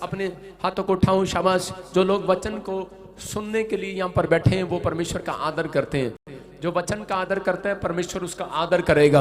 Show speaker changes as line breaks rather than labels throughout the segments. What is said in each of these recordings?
अपने हाथों को उठाऊं। शाबाश। जो लोग वचन को सुनने के लिए यहाँ पर बैठे हैं वो परमेश्वर का आदर करते हैं। जो वचन का आदर करता है परमेश्वर उसका आदर करेगा,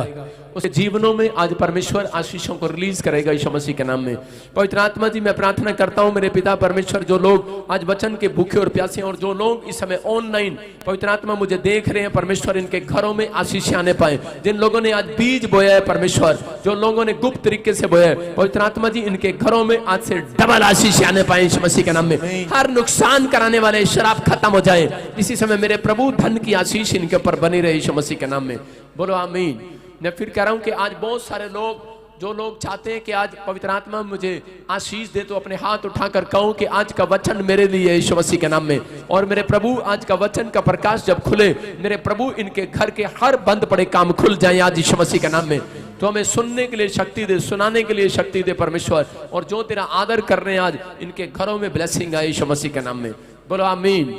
उसके जीवनों में आज परमेश्वर आशीषों को रिलीज करेगा यीशु मसीह के नाम में। पवित्र आत्मा जी मैं प्रार्थना करता हूं मेरे पिता परमेश्वर, जो लोग आज वचन के भूखे और प्यासे हैं और जो लोग इस समय ऑनलाइन पवित्र आत्मा मुझे देख रहे हैं परमेश्वर, इनके घरों में आशीष आने पाए। जिन लोगों ने आज बीज बोया है परमेश्वर, जो लोगों ने गुप्त तरीके से बोया है पवित्र आत्मा जी, इनके घरों में आज से डबल आशीष आने पाए यीशु मसीह के नाम में। हर नुकसान कराने वाले शराब खत्म हो जाए इसी समय मेरे प्रभु, धन की आशीष इनके ऊपर बनी रहे यीशु मसीह के नाम में। बोलो आमीन। मैं फिर कह रहा हूं कि आज बहुत सारे लोग, जो लोग चाहते हैं कि आज पवित्र आत्मा मुझे आशीष दे, तो अपने हाथ उठाकर कहो कि आज का वचन मेरे लिए है यीशु मसीह के नाम में। और मेरे प्रभु आज का वचन का प्रकाश जब खुले मेरे प्रभु, इनके घर के हर बंद पड़े काम खुल जाए आज यीशु मसीह के नाम में। तो हमें सुनने के लिए शक्ति दे, सुनाने के लिए शक्ति दे परमेश्वर, और जो तेरा आदर कर रहे हैं आज इनके घरों में ब्लेसिंग आए यीशु मसीह के नाम में। बोलो आमीन।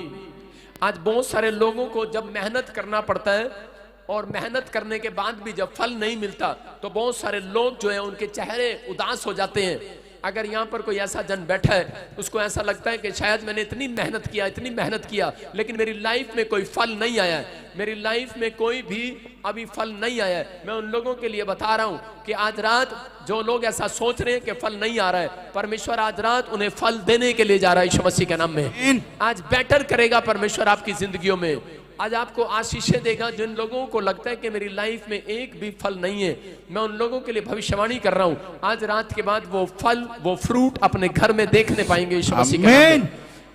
आज बहुत सारे लोगों को जब मेहनत करना पड़ता है और मेहनत करने के बाद भी जब फल नहीं मिलता तो बहुत सारे लोग जो है उनके चेहरे उदास हो जाते हैं। अगर यहाँ पर कोई ऐसा जन बैठा है उसको ऐसा लगता है कि शायद मैंने इतनी मेहनत किया लेकिन मेरी लाइफ में कोई फल नहीं आया है, मेरी लाइफ में कोई भी अभी फल नहीं आया है। मैं उन लोगों के लिए बता रहा हूं कि आज रात जो लोग ऐसा सोच रहे हैं कि फल नहीं आ रहा है, परमेश्वर आज रात उन्हें फल देने के लिए जा रहा है यीशु मसीह के नाम में। आज बेटर करेगा परमेश्वर आपकी जिंदगियों में, आज आपको आशीषें देगा। जिन लोगों को लगता है कि मेरी लाइफ में एक भी फल नहीं है, मैं उन लोगों के लिए भविष्यवाणी कर रहा हूं, आज रात के बाद वो फल, वो फ्रूट अपने घर में देखने पाएंगे यीशु मसीह के नाम में।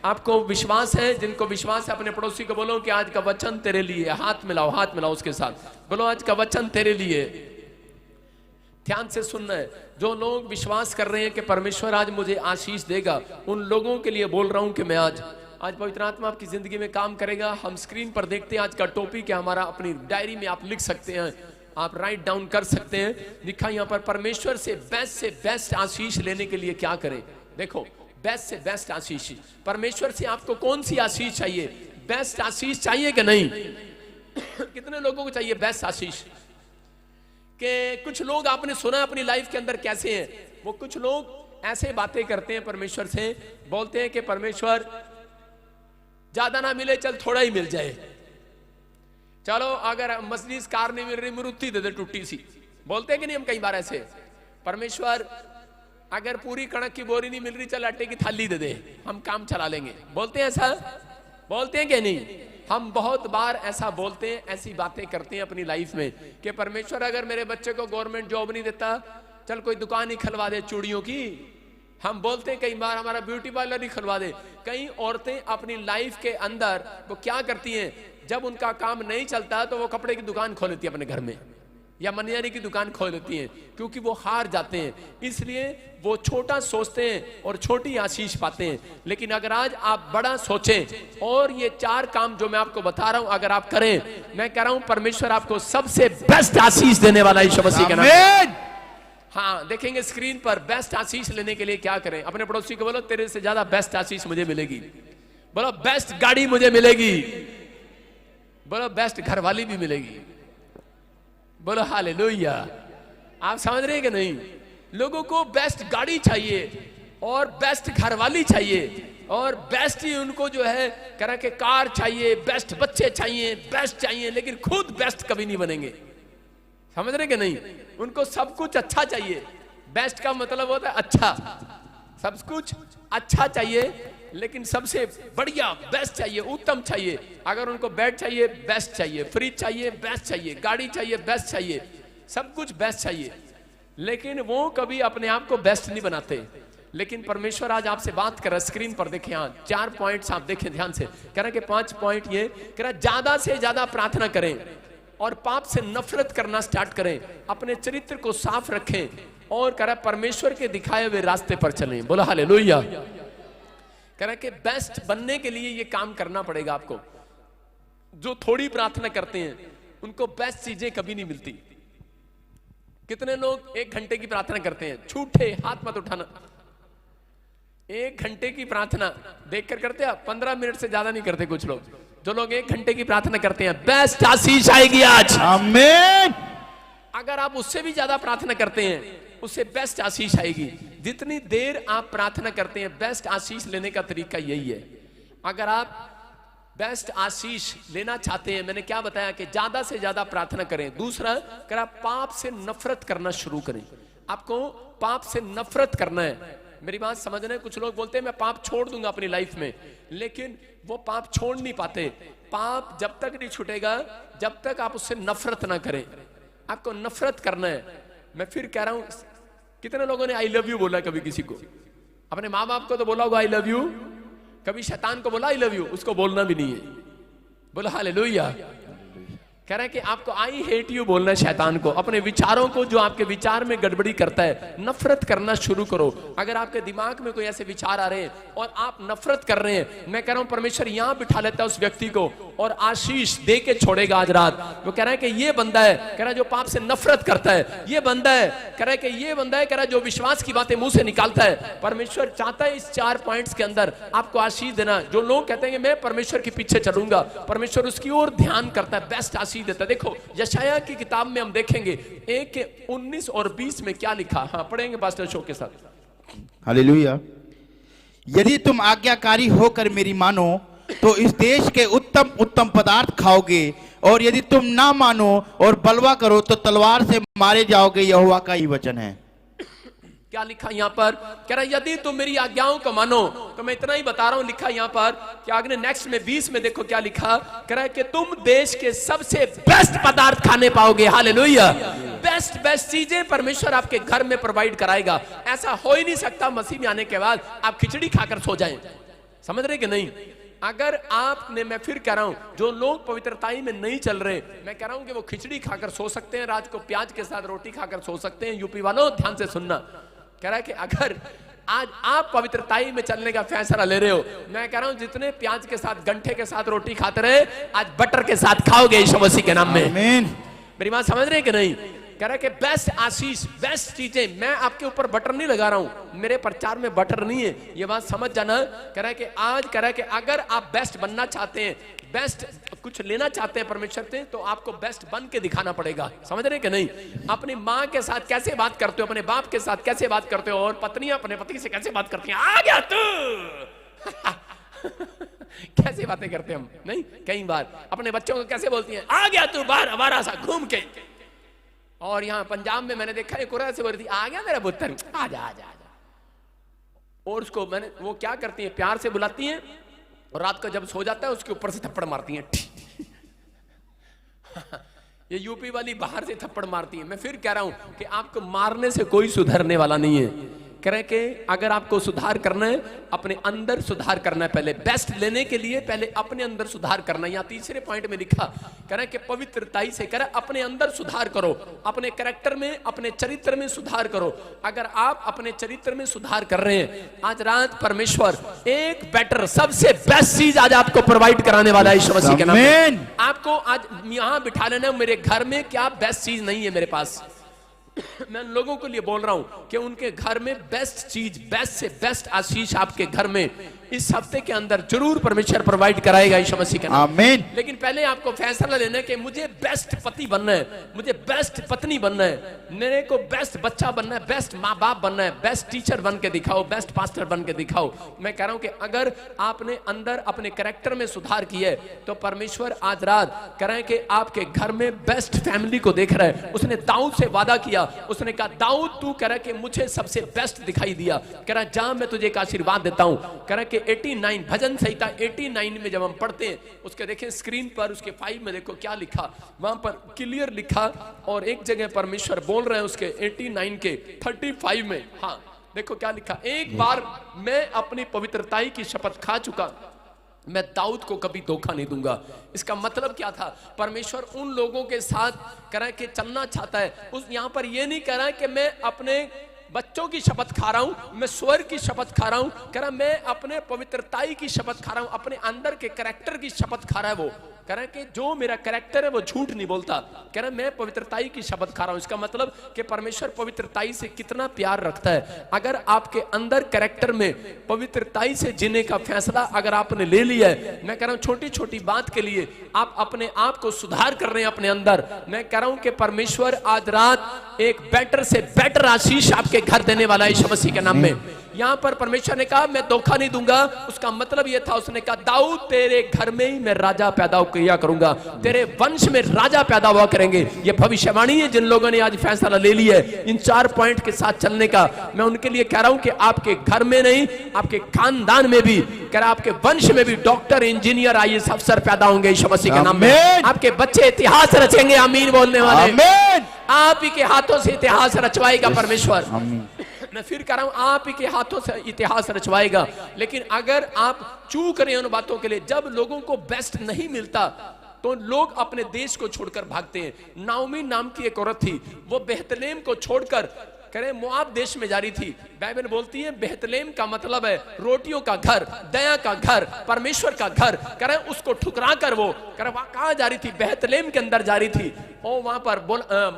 आपको विश्वास है? जिनको विश्वास है अपने पड़ोसी को बोलो कि आज का वचन तेरे लिए। हाथ मिलाओ उसके साथ, बोलो आज का वचन तेरे लिए। ध्यान से सुनना है। जो लोग विश्वास कर रहे हैं कि परमेश्वर आज मुझे आशीष देगा, उन लोगों के लिए बोल रहा हूं कि मैं आज पवित्र आत्मा आपकी जिंदगी में काम करेगा। हम स्क्रीन पर देखते हैं आज का टॉपिक है हमारा, अपनी डायरी में आप लिख सकते हैं, आप राइट डाउन कर सकते हैं। लिखा यहाँ पर परमेश्वर से बेस्ट आशीष लेने के लिए क्या करें। देखो, बेस्ट से बेस्ट आशीष, परमेश्वर से आपको कौन सी आशीष चाहिए? बेस्ट आशीष चाहिए कि नहीं? कितने लोगों को चाहिए बेस्ट आशीष? कि कुछ लोग आपने सुना अपनी लाइफ के अंदर कैसे हैं, वो कुछ लोग ऐसे बातें करते हैं परमेश्वर से, बोलते हैं कि परमेश्वर ज्यादा ना मिले, चल थोड़ा ही मिल जाए। चलो अगर मर्सिडीज कार नहीं मिल रही, मारुति दे दे टूटी सी। बोलते हैं कि नहीं हम कई बार ऐसे? परमेश्वर अगर पूरी कणक की बोरी नहीं मिल रही, चल आटे की थाली दे दे, हम काम चला लेंगे। बोलते हैं ऐसा? बोलते हैं कि नहीं? हम बहुत बार ऐसा बोलते हैं, ऐसी बातें करते हैं अपनी लाइफ में कि परमेश्वर अगर मेरे बच्चे को गवर्नमेंट जॉब नहीं देता, चल कोई दुकान ही खुलवा दे चूड़ियों की। हम बोलते हैं कई बार हमारा ब्यूटी पार्लर ही खुलवा दे। कई औरतें अपनी लाइफ के अंदर वो क्या करती हैं, जब उनका काम नहीं चलता तो वो कपड़े की दुकान खोल लेती है अपने घर में, या मनियारी की दुकान खोल लेती हैं, क्योंकि वो हार जाते हैं। इसलिए वो छोटा सोचते हैं और छोटी आशीष पाते हैं। लेकिन अगर आज आप बड़ा सोचें और ये 4 काम जो मैं आपको बता रहा हूं अगर आप करें, मैं कह रहा हूं परमेश्वर आपको सबसे बेस्ट आशीष देने वाला यीशु मसीह के नाम में। हाँ, देखेंगे स्क्रीन पर। बेस्ट आशीष लेने के लिए क्या करें? अपने पड़ोसी को बोलो तेरे से ज्यादा बेस्ट आशीष मुझे मिलेगी। बोलो बेस्ट गाड़ी मुझे मिलेगी। बोलो बेस्ट घरवाली भी मिलेगी। बोलो हालेलुया। आप समझ रहे हैं कि नहीं? लोगों को बेस्ट गाड़ी चाहिए और बेस्ट घरवाली चाहिए और बेस्ट ही उनको जो है कह के कार चाहिए, बेस्ट बच्चे चाहिए, बेस्ट चाहिए, लेकिन खुद बेस्ट कभी नहीं बनेंगे। समझ रहे कि नहीं? उनको सब कुछ अच्छा चाहिए। बेस्ट का मतलब होता है अच्छा, सब कुछ अच्छा चाहिए, लेकिन सबसे बढ़िया बेस्ट चाहिए, उत्तम चाहिए। अगर उनको बेड चाहिए बेस्ट चाहिए, फ्रिज चाहिए बेस्ट चाहिए, गाड़ी चाहिए बेस्ट चाहिए, सब कुछ बेस्ट चाहिए, लेकिन वो कभी अपने आप को बेस्ट नहीं बनाते। लेकिन परमेश्वर आज आपसे बात कर रहा है। स्क्रीन पर देखें, हाँ 4 पॉइंट्स आप देखें ध्यान से। कह रहा कि 5 पॉइंट ये कह रहा, ज्यादा से ज्यादा प्रार्थना करें और पाप से नफरत करना स्टार्ट करें, अपने चरित्र को साफ रखें और कह रहा परमेश्वर के दिखाए हुए रास्ते पर चलें। बोला हालेलुया। कह रहा कि बेस्ट बनने के लिए ये काम करना पड़ेगा आपको। जो थोड़ी प्रार्थना करते हैं उनको बेस्ट चीजें कभी नहीं मिलती। कितने लोग 1 घंटे की प्रार्थना करते हैं? झूठे, हाथ मत उठाना। 1 घंटे की प्रार्थना देखकर करते हैं, 15 मिनट से ज्यादा नहीं करते कुछ लोग। जो लोग 1 घंटे की प्रार्थना करते हैं, बेस्ट आशीष आएगी आज। आमीन। अगर आप उससे भी ज्यादा प्रार्थना करते हैं, उससे बेस्ट आशीष आएगी। जितनी देर आप प्रार्थना करते हैं, बेस्ट आशीष लेने का तरीका यही है। अगर आप बेस्ट आशीष लेना चाहते हैं, मैंने क्या बताया कि ज्यादा से ज्यादा प्रार्थना करें। दूसरा, अगर आप पाप से नफरत करना शुरू करें। आपको पाप से नफरत करना है। मेरी बात समझ रहे हैं? कुछ लोग बोलते हैं मैं पाप छोड़ दूंगा अपनी लाइफ में, लेकिन वो पाप छोड़ नहीं पाते। पाप जब तक नहीं छूटेगा जब तक आप उससे नफरत ना करें। आपको नफरत करना है। मैं फिर कह रहा हूं, कितने लोगों ने आई लव यू बोला कभी किसी को? अपने माँ बाप को तो बोला होगा आई लव यू, कभी शैतान को बोला आई लव यू? उसको बोलना भी नहीं है। बोला हालेलुया। कह रहे हैं कि आपको आई हेट यू बोलना है शैतान को। अपने विचारों को, जो आपके विचार में गड़बड़ी करता है, नफरत करना शुरू करो। अगर आपके दिमाग में कोई ऐसे विचार आ रहे हैं और आप नफरत कर रहे हैं, मैं कह रहा हूं परमेश्वर यहां बिठा लेता है उस व्यक्ति को और आशीष दे के छोड़ेगा आज रात। वो कह रहा है कि ये बंदा है, कह रहा है जो पाप से नफरत करता है, ये बंदा है, कह रहा है कि ये बंदा है, कह रहा है जो विश्वास की बातें मुंह से निकालता है। परमेश्वर चाहता है इस 4 पॉइंट्स के अंदर आपको आशीष देना। जो लोग कहते हैं कि मैं परमेश्वर के पीछे चलूंगा, परमेश्वर उसकी ओर ध्यान करता है, बेस्ट आशीष देता है। देखो यशाया की किताब में हम देखेंगे 1:19 और 20 में क्या लिखा। हाँ, पढ़ेंगे पास्टर शो के साथ।
हालेलुया। यदि तुम आज्ञाकारी होकर मेरी मानो तो इस देश के उत्तम उत्तम पदार्थ खाओगे, और यदि तुम ना मानो और बलवा करो तो तलवार से मारे जाओगे। यहोवा का ही वचन है।
क्या लिखा यहाँ पर? कह रहा यदि तुम मेरी आज्ञाओं को मानो, तो मैं इतना ही बता रहा हूं। लिखा यहाँ पर कि आगे नेक्स्ट में 20 में देखो क्या लिखा। कह रहा है कि तुम देश के सबसे बेस्ट पदार्थ खाने पाओगे। हालेलुया। बेस्ट चीजें परमेश्वर आपके घर में प्रोवाइड कराएगा। ऐसा हो ही नहीं सकता मसीह में आने के बाद आप खिचड़ी खाकर सो जाएं। समझ रहे कि नहीं? अगर आपने, मैं फिर कह रहा हूं, जो लोग पवित्रताई में नहीं चल रहे, मैं कह रहा हूं कि वो खिचड़ी खाकर सो सकते हैं, रात को प्याज के साथ रोटी खाकर सो सकते हैं। यूपी वालों ध्यान से सुनना। कह रहा है कि अगर आज आप पवित्रताई में चलने का फैसला ले रहे हो, मैं कह रहा हूं जितने प्याज के साथ, गंठे के साथ रोटी खाते रहे, आज बटर के साथ खाओगे यीशु मसीह के नाम में। आमीन। मेरी बात समझ रहे हैं कि नहीं? कह रहा है कि बेस्ट आशीष, बेस्ट चीजें। मैं आपके ऊपर बटर नहीं लगा रहा हूं, मेरे प्रचार में बटर नहीं है, ये बात समझ जाना। कह रहा है कि आज, कह रहा है कि अगर आप बेस्ट बनना चाहते हैं, बेस्ट कुछ लेना चाहते हैं परमेश्वर से, तो आपको बेस्ट बन के दिखाना पड़ेगा। समझ रहे कि नहीं? अपनी माँ के साथ कैसे बात करते हो, अपने बाप के साथ कैसे बात करते हो, और पत्नियां अपने पति से कैसे बात करती हैं। आ गया तू कैसे बातें करते हम नहीं? कई बार अपने बच्चों को कैसे बोलती हैं, आ गया तू बाहर आवारा सा घूम के। और यहाँ पंजाब में मैंने देखा एक औरत से बोलती, आ गया मेरा पुत्र, आजा आजा आजा। और उसको मैंने, वो क्या करती है, प्यार से बुलाती हैं, और रात को जब सो जाता है उसके ऊपर से थप्पड़ मारती हैं। ये यूपी वाली बाहर से थप्पड़ मारती है। मैं फिर कह रहा हूं कि आपको मारने से कोई सुधरने वाला नहीं है। कह रहे कि अगर आपको सुधार करना है, अपने अंदर सुधार करना है। पहले बेस्ट लेने के लिए पहले अपने अंदर सुधार करना है। यहाँ तीसरे पॉइंट में लिखा, कह रहे कि पवित्रताई से, कह रहे अपने अंदर सुधार करो, अपने कैरेक्टर में, अपने चरित्र में सुधार करो। अगर आप अपने चरित्र में सुधार कर रहे हैं, आज रात परमेश्वर एक बेटर, सबसे बेस्ट चीज आज आपको प्रोवाइड कराने वाला है यीशु मसीह के नाम में। आपको आज यहाँ बिठा लेना, मेरे घर में क्या बेस्ट चीज नहीं है मेरे पास। मैं उन लोगों के लिए बोल रहा हूं कि उनके घर में बेस्ट चीज, बेस्ट से बेस्ट आशीष आपके घर में इस हफ्ते के अंदर जरूर परमेश्वर प्रोवाइड कराएगा यीशु मसीह के नाम। आमीन। लेकिन पहले आपको फैसला लेना है कि मुझे बेस्ट पति बनना है, मुझे बेस्ट पत्नी बनना है, मेरे को बेस्ट बच्चा बनना है, बेस्ट माँ बाप बनना है, बेस्ट टीचर बन के दिखाओ, बेस्ट पास्टर बन के दिखाओ। मैं कह रहा हूं कि अगर आपने अंदर अपने कैरेक्टर में सुधार किया है, तो परमेश्वर आज रात कह रहे हैं कि आपके घर में बेस्ट फैमिली को देख रहा है। उसने दाऊद से वादा किया, उसने कहा दाऊद तू कह रहा है कि मुझे सबसे बेस्ट दिखाई दिया, कह रहा जा मैं तुझे एक आशीर्वाद देता हूं। कह रहा है कि 89 भजन संहिता 89 में जब हम पढ़ते हैं, उसके देखें स्क्रीन पर, उसके 5 में देखो क्या लिखा, वहां पर क्लियर लिखा। और एक जगह परमेश्वर बोल रहे हैं उसके 89 के 35 में, हाँ देखो क्या लिखा, एक बार मैं अपनी पवित्रताई की शपथ खा चुका, मैं दाऊद को कभी धोखा नहीं दूंगा। इसका मतलब क्या था? परमेश्वर उन लोगों के साथ कह रहा है कि चलना चाहता है। उस यहां पर यह नहीं कह रहा है कि मैं अपने बच्चों की शपथ खा रहा हूं, मैं स्वर्ग की शपथ खा रहा हूं, कह रहा मैं अपने पवित्रताई की शपथ खा रहा हूं, अपने अंदर के कैरेक्टर की शपथ खा रहा है। वो कह रहा है कि जो मेरा कैरेक्टर है वो झूठ नहीं बोलता। कह रहा है मैं पवित्रताई की शपथ खा रहा हूं। इसका मतलब कि परमेश्वर पवित्रताई से कितना प्यार रखता है। अगर आपके अंदर कैरेक्टर में पवित्रताई से जीने का फैसला अगर आपने ले लिया है, मैं कह रहा हूं छोटी छोटी बात के लिए आप अपने आप को सुधार कर रहे हैं अपने अंदर, मैं कह रहा हूं कि परमेश्वर आज रात एक बेटर से बेटर आशीष आपके घर देने वाला है यीशु मसीह के नाम में। यहां पर परमेश्वर ने कहा मैं धोखा नहीं दूंगा। उसका मतलब यह था, उसने कहा दाऊद तेरे घर में ही मैं राजा पैदा किया करूंगा, तेरे वंश में राजा पैदा हुआ करेंगे। यह भविष्यवाणी है। जिन लोगों ने आज फैसला ले लिया है इन 4 पॉइंट के साथ चलने का, मैं उनके लिए कह रहा हूं कि आपके घर में नहीं, आपके खानदान में भी, कह रहा आपके वंश में भी डॉक्टर, इंजीनियर, IAS अफसर पैदा होंगे यीशु मसीह के नाम में। आपके बच्चे इतिहास रचेंगे। आमीन बोलने वाले। आप ही के हाथों से इतिहास रचवाएगा परमेश्वर। मैं फिर कह रहा हूं आप ही के हाथों से इतिहास रचवाएगा। लेकिन अगर आप चूक रहे हैं उन बातों के लिए, जब लोगों को बेस्ट नहीं मिलता तो लोग अपने देश को छोड़कर भागते हैं। नाओमी नाम की एक औरत थी, वो बेहतलेम को छोड़कर करें मोआब देश में जा रही थी। बाइबल बोलती है बेहतलेम का मतलब है रोटियों का घर, दया का घर, परमेश्वर का घर। करें उसको ठुकरा कर वो करें वहां कहां जा रही थी? बेहतलेम के अंदर जा रही थी और वहां पर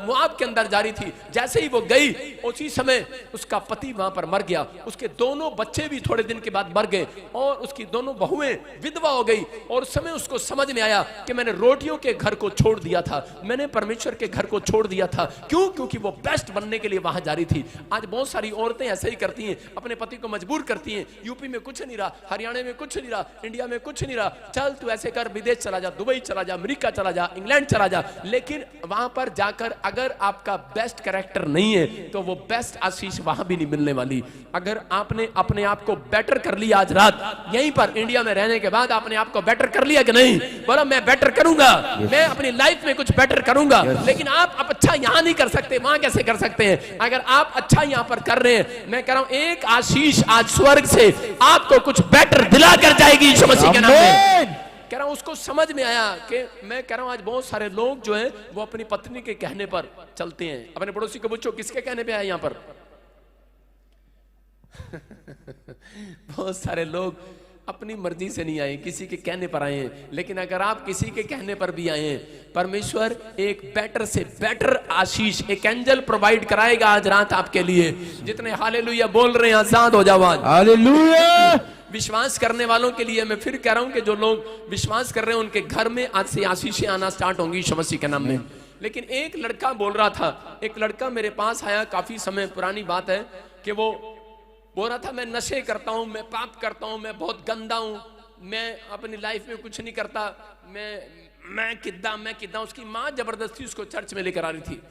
मोआब के अंदर जा रही थी। जैसे ही वो गई उसी समय उसका पति वहां पर मर गया, उसके दोनों बच्चे भी थोड़े दिन के बाद मर गए और उसकी दोनों बहुएं विधवा हो गई। और उस समय उसको समझ में आया कि मैंने रोटियों के घर को छोड़ दिया था, मैंने परमेश्वर के घर को छोड़ दिया था। क्यों? क्योंकि वो बेस्ट बनने के लिए वहां जा रही थी। आज बहुत सारी औरतें ऐसे ही करती हैं, अपने पति को मजबूर करती हैं। यूपी में कुछ नहीं रहा, हरियाणा में कुछ नहीं रहा, इंडिया में कुछ नहीं रहा, चल तू ऐसे कर, विदेश चला जा, दुबई चला जा, अमेरिका चला जा, इंग्लैंड चला जा। लेकिन वहां पर जाकर अगर आपका बेस्ट कैरेक्टर नहीं है तो वो बेस्ट आशीष वहां भी नहीं मिलने वाली। अगर आपने अपने आप को बेटर कर लिया आज रात यहीं पर इंडिया में रहने के बाद, आपने आपको बेटर कर लिया कि नहीं? बोला मैं बेटर करूंगा, मैं अपनी लाइफ में कुछ बेटर करूंगा। लेकिन आप अच्छा यहां नहीं कर सकते, वहां कैसे कर सकते हैं? अगर आप अच्छा यहां पर कर रहे हैं, मैं कह रहा हूं एक आशीष आज स्वर्ग से आपको कुछ बेटर दिला कर जाएगी यीशु मसीह के नाम में। कह रहा हूं उसको समझ में आया कि मैं कह रहा हूं आज बहुत सारे लोग जो हैं वो अपनी पत्नी के कहने पर चलते हैं। अपने पड़ोसी को पूछो किसके कहने पे आए यहां पर? बहुत सारे लोग अपनी मर्जी से नहीं आए, किसी के कहने पर आए हैं। लेकिन अगर आप किसी के कहने पर भी आए हैं, परमेश्वर एक बेटर से बेटर आशीष, एक एंजल प्रोवाइड कराएगा आज रात आपके लिए। जितने हालेलुया बोल रहे हैं आजाद हो जाओ आज। हालेलुया। विश्वास करने वालों के लिए मैं फिर कह रहा हूं कि जो लोग विश्वास कर रहे हैं उनके घर में आज से आशीषें आना स्टार्ट होंगी यीशु मसीह के नाम में। लेकिन एक लड़का बोल रहा था, एक लड़का मेरे पास आया, काफी समय पुरानी बात है, कि वो बोल रहा था मैं नशे करता हूं, मैं पाप करता हूं, मैं बहुत गंदा हूं, मैं अपनी लाइफ में कुछ नहीं करता, मैं किद्दा। उसकी माँ जबरदस्ती उसको चर्च में लेकर आ रही थी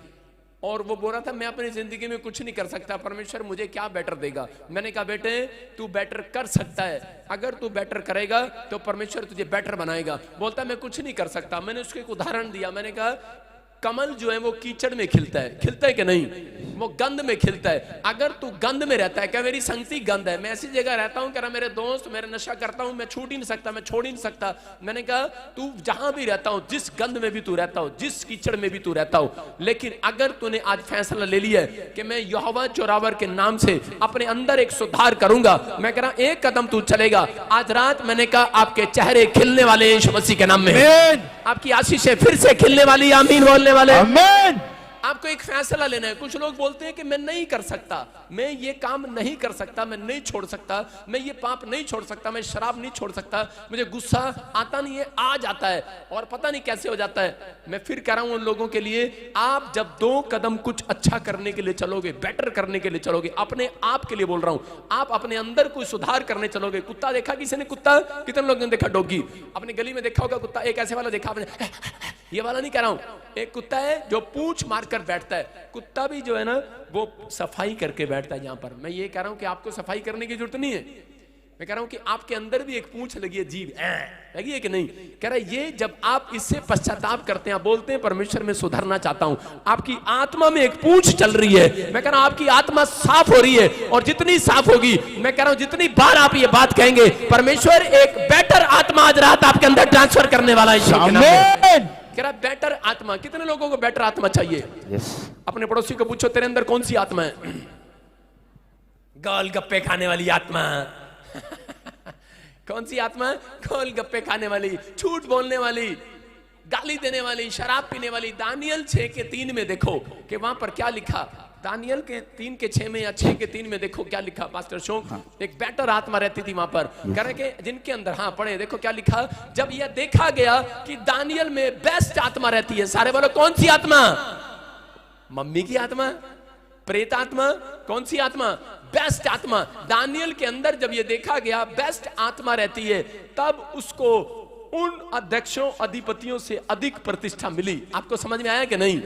और वो बोल रहा था मैं अपनी जिंदगी में कुछ नहीं कर सकता, परमेश्वर मुझे क्या बेटर देगा? मैंने कहा बेटे तू बेटर कर सकता है, अगर तू बेटर करेगा तो परमेश्वर तुझे बेटर बनाएगा। बोलता मैं कुछ नहीं कर सकता। मैंने उसको एक उदाहरण दिया, मैंने कहा कमल जो है वो कीचड़ में खिलता है कि नहीं? वो गंद में खिलता है। अगर तू गंद में रहता है, क्या मेरी संगति गंद है, मैं ऐसी जगह रहता हूं, कह रहा मेरे दोस्त, मेरे नशा करता हूं, मैं छूट ही नहीं सकता, मैं छोड़ ही नहीं सकता। मैंने कहा तू जहां भी रहता हो, जिस गंद में भी तू रहता हो, जिस कीचड़ में भी तू रहता हो, लेकिन अगर तूने आज फैसला ले लिया है कि मैं यहोवा जोरावर के नाम से अपने अंदर एक सुधार करूंगा, मैं कह रहा एक कदम तू चलेगा आज रात। मैंने कहा आपके चेहरे खिलने वाले हैं यीशु मसीह के नाम में, आपकी आशीषें फिर से खिलने वाली। आमीन बोलने वाले। आमीन। आपको एक फैसला लेना है। कुछ लोग बोलते हैं कि मैं नहीं कर सकता, मैं ये काम नहीं कर सकता, मैं नहीं छोड़ सकता, मैं ये पाप नहीं छोड़ सकता, मैं शराब नहीं छोड़ सकता, मुझे गुस्सा आता नहीं है, आ जाता है और पता नहीं कैसे हो जाता है। मैं फिर कह रहा हूं उन लोगों के लिए, आप जब 2 कदम कुछ अच्छा करने के लिए चलोगे, बेटर करने के लिए चलोगे, अपने आप के लिए बोल रहा हूं, आप अपने अंदर कोई सुधार करने चलोगे। कुत्ता देखा किसी ने? कुत्ता कितने लोगों ने देखा? डॉगी अपने गली में देखा होगा कुत्ता, एक ऐसे वाला देखा आपने? ये वाला नहीं कह रहा हूं, एक कुत्ता है जो पूंछ मारकर बैठता है। कुत्ता भी जो है ना वो सफाई करके बैठता है। यहां पर मैं ये कह रहा हूं कि आपको सफाई करने की जरूरत नहीं है। मैं कह रहा हूं कि आपके अंदर भी एक पूंछ लगी है, जीभ लगी है कि नहीं? कह रहा है ये जब आप इससे पश्चाताप करते हैं, बोलते हैं परमेश्वर मैं सुधरना चाहता हूं, आपकी आत्मा में एक पूंछ चल रही है। मैं कह रहा हूं आपकी आत्मा साफ हो रही है और जितनी साफ होगी, मैं कह रहा हूं जितनी बार आप ये बात कहेंगे, परमेश्वर एक बेटर आत्मा आज रात आपके अंदर ट्रांसफर करने वाला है। कह रहा बेटर आत्मा। कितने लोगों को बेटर आत्मा चाहिए? अपने पड़ोसी को पूछो तेरे अंदर कौन सी आत्मा है? गोलगप्पे खाने वाली आत्मा। कौन सी आत्मा? गोलगप्पे खाने वाली, झूठ बोलने वाली, गाली देने वाली, शराब पीने वाली। दानियल 6:3 में देखो कि वहां पर क्या लिखा। दानियल के 3:6 में या 6:3 में देखो क्या लिखा पास्टर शोक। एक बेटर आत्मा रहती थी वहां पर, कह रहे कि जिनके अंदर, हाँ पढ़े, देखो क्या लिखा। जब यह देखा गया कि दानियल में बेस्ट आत्मा रहती है, सारे बोलो कौन सी आत्मा? मम्मी की आत्मा, प्रेत आत्मा, कौन सी आत्मा? बेस्ट आत्मा। दानियल के अंदर जब यह देखा गया बेस्ट आत्मा रहती है, तब उसको उन अध्यक्षों, अधिपतियों से अधिक प्रतिष्ठा मिली। आपको समझ में आया कि नहीं?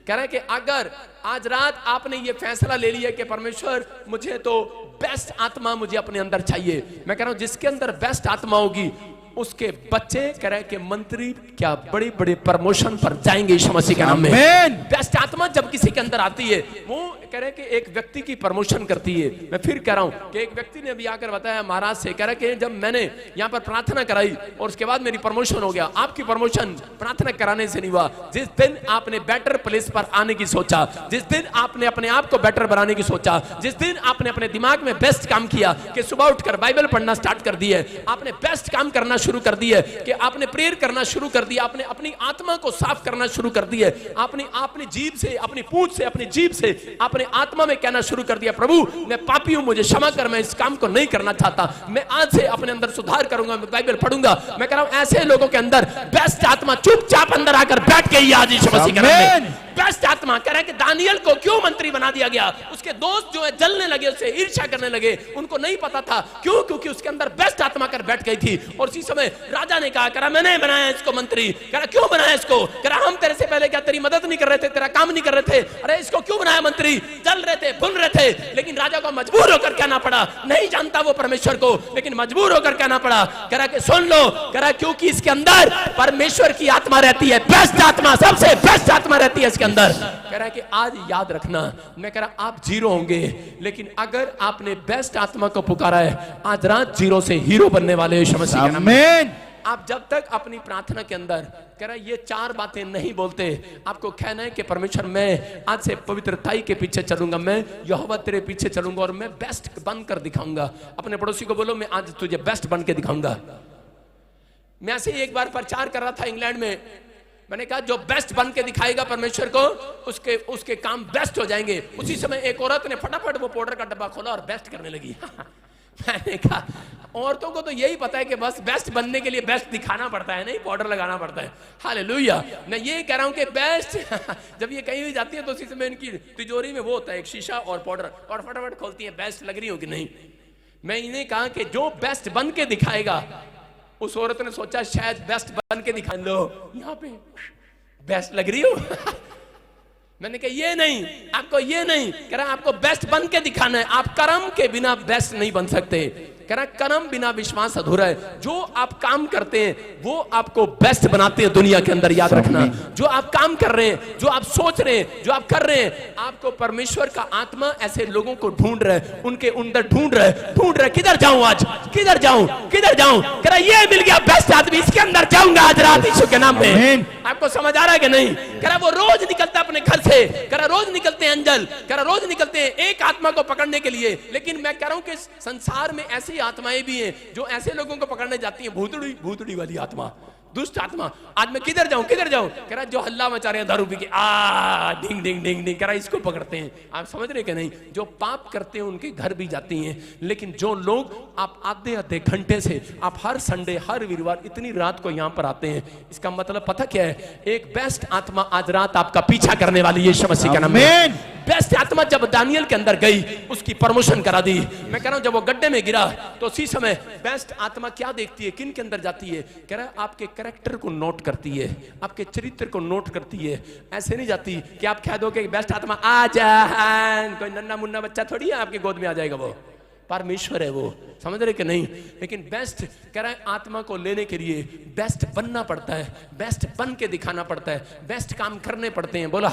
कह रहे हैं कि अगर आज रात आपने ये फैसला ले लिया कि परमेश्वर मुझे तो बेस्ट आत्मा मुझे अपने अंदर चाहिए, मैं कह रहा हूं जिसके अंदर बेस्ट आत्मा होगी उसके बच्चे कह रहे हैं कि मंत्री क्या बड़े बड़े प्रमोशन पर जाएंगे यीशु मसीह के नाम में। बेस्ट आत्मा जब किसी के अंदर आती है, वो कह रहे हैं कि एक व्यक्ति की प्रमोशन करती है। मैं फिर कह रहा हूं कि एक व्यक्ति ने अभी आकर बताया महाराज से, कह रहा है कि जब मैंने यहां पर प्रार्थना कराई और उसके बाद मेरी प्रमोशन हो गया। आपकी प्रमोशन प्रार्थना कराने से नहीं हुआ। जिस दिन आपने बेटर प्लेस पर आने की सोचा, जिस दिन आपने अपने आप को बेटर बनाने की सोचा, जिस दिन आपने अपने दिमाग में बेस्ट काम किया कि सुबह उठकर बाइबल पढ़ना स्टार्ट कर दी है, आपने बेस्ट काम करना शुरू कर दी है, कि आपने प्रेयर करना शुरू कर दिया, आपने अपनी आत्मा को साफ करना शुरू कर दिया, आपने जीभ से, अपनी पूंछ से, अपनी जीभ से, अपने आत्मा में कहना शुरू कर दिया, प्रभु मैं पापी हूं, मुझे क्षमा कर, मैं इस काम को नहीं करना चाहता, मैं आज से अपने अंदर सुधार करूंगा, मैं बाइबल पढ़ूंगा। मैं कह रहा हूं ऐसे लोगों के अंदर बेस्ट आत्मा चुपचाप अंदर आकर बैठ गई आज यीशु मसीह के नाम में। बेस्ट आत्मा कह रहा है कि दानियल को क्यों मंत्री बना दिया गया? उसके दोस्त जो है जलने लगे, उससे ईर्ष्या करने लगे, उनको नहीं पता था क्यों, क्योंकि उसके अंदर बेस्ट आत्मा कर बैठ गई थी। और उसी समय राजा ने कहा, कह रहा मैंने बनाया इसको मंत्री। कह रहा क्यों बनाया इसको? कह रहा हम तेरे से पहले क्या तेरी मदद नहीं कर रहे थे, तेरा काम नहीं कर रहे थे? अरे इसको क्यों बनाया मंत्री? जल रहे थे, भुन रहे थे, लेकिन राजा को मजबूर होकर कहना पड़ा, नहीं जानता वो परमेश्वर को, लेकिन मजबूर होकर कहना पड़ा। कह रहा कि सुन लो, कह रहा क्योंकि इसके अंदर परमेश्वर की आत्मा रहती है, बेस्ट आत्मा, सबसे बेस्ट आत्मा रहती है इसके अंदर। कह रहा है कि आज याद रखना, मैं कह रहा आप जीरो होंगे, लेकिन अगर आपने बेस्ट आत्मा को पुकारा है, आज रात जीरो से हीरो बनने वाले यीशु मसीह के नाम में। आप जब तक अपनी प्रार्थना के अंदर कह रहा ये 4 बातें नहीं बोलते, आपको कहना है कि परमेश्वर मैं आज से पवित्रताई के पीछे चलूंगा, मैं यहोवा तेरे पीछे चलूंगा और मैं बेस्ट बनकर दिखाऊंगा। अपने पड़ोसी को बोलो मैं आज तुझे बेस्ट बन के दिखाऊंगा। मैं ऐसे ही एक बार प्रचार कर रहा था इंग्लैंड में, मैंने कहा जो बेस्ट बन के दिखाएगा परमेश्वर को, उसके काम बेस्ट हो जाएंगे। उसी समय एक औरत ने फटाफट वो पाउडर का डब्बा खोला और बेस्ट करने लगी। मैंने कहा औरतों को तो यही पता है कि बस बेस्ट बनने के लिए बेस्ट दिखाना पड़ता है, नहीं पाउडर लगाना पड़ता है। हालेलुया। मैं ये कह रहा हूं कि बेस्ट जब ये कहीं भी जाती है तो उसी समय इनकी तिजोरी में वो होता है एक शीशा और पाउडर, और फटाफट खोलती है बेस्ट लग रही हो कि नहीं। मैं इन्हें कहा कि जो बेस्ट बन के दिखाएगा, उस औरत ने सोचा शायद बेस्ट बन के दिखा लो, यहाँ पे बेस्ट लग रही हो। मैंने कहा ये नहीं, आपको ये नहीं, कह रहा आपको बेस्ट बन के दिखाना है। आप कर्म के बिना बेस्ट नहीं बन सकते। कह रहा कर्म बिना विश्वास अधूरा है। जो आप काम करते हैं वो आपको बेस्ट बनाते हैं दुनिया के अंदर, याद रखना। जो आप काम कर रहे हैं, जो आप सोच रहे हैं, जो आप कर रहे हैं, आपको परमेश्वर का आत्मा ऐसे लोगों को ढूंढ रहा है, उनके अंदर ढूंढ रहा है। किधर जाऊं आज, किधर जाऊं, किधर जाऊं? कह रहा ये मिल गया बेस्ट आदमी, इसके अंदर जाऊंगा आज रात यीशु के नाम में। आपको समझ आ रहा है कि नहीं? कह रहा वो रोज निकलता अपने घर से, कह रहा रोज निकलते हैं अंजल, कह रहा रोज निकलते हैं एक आत्मा को पकड़ने के लिए। लेकिन मैं कह रहा हूं कि संसार में ऐसी आत्माएं भी हैं जो ऐसे लोगों को पकड़ने जाती हैं, भूतड़ी वाली आत्मा, दुष्ट आत्मा। आज मैं किधर जाऊं, किधर जाऊं? कह रहा जो हल्ला मचा रहे हैं दारू पी के, डिंग डिंग डिंग डिंग, कह रहा इसको पकड़ते हैं। आप समझ रहे कि नहीं? जो पाप करते हैं उनके घर भी जाती हैं, लेकिन जो लोग आप आधे घंटे से, आप हर संडे, हर वीरवार इतनी रात को यहां पर आते हैं, इसका मतलब पता क्या है? एक बेस्ट आत्मा आज रात आपका पीछा करने वाली है यीशु मसीह के नाम में। बेस्ट आत्मा जब दानियल के अंदर गई, उसकी प्रमोशन करा दी। मैं कह रहा हूं जब वो गड्ढे में गिरा तो उसी समय बेस्ट आत्मा क्या देखती है, किन के अंदर जाती है? कह रहा है आपके कैरेक्टर को नोट करती है, आपके चरित्र को नोट करती है। ऐसे नहीं जाती कि आप कह दो कि बेस्ट आत्मा आ जा, कोई नन्ना मुन्ना बच्चा थोड़ी है आपकी गोद में आ जाएगा, वो परमेश्वर है, वो समझ रहे कि नहीं? लेकिन बेस्ट कह रहा है आत्मा को लेने के लिए बेस्ट बनना पड़ता है, बेस्ट बन के दिखाना पड़ता है, बेस्ट काम करने पड़ते हैं। बोला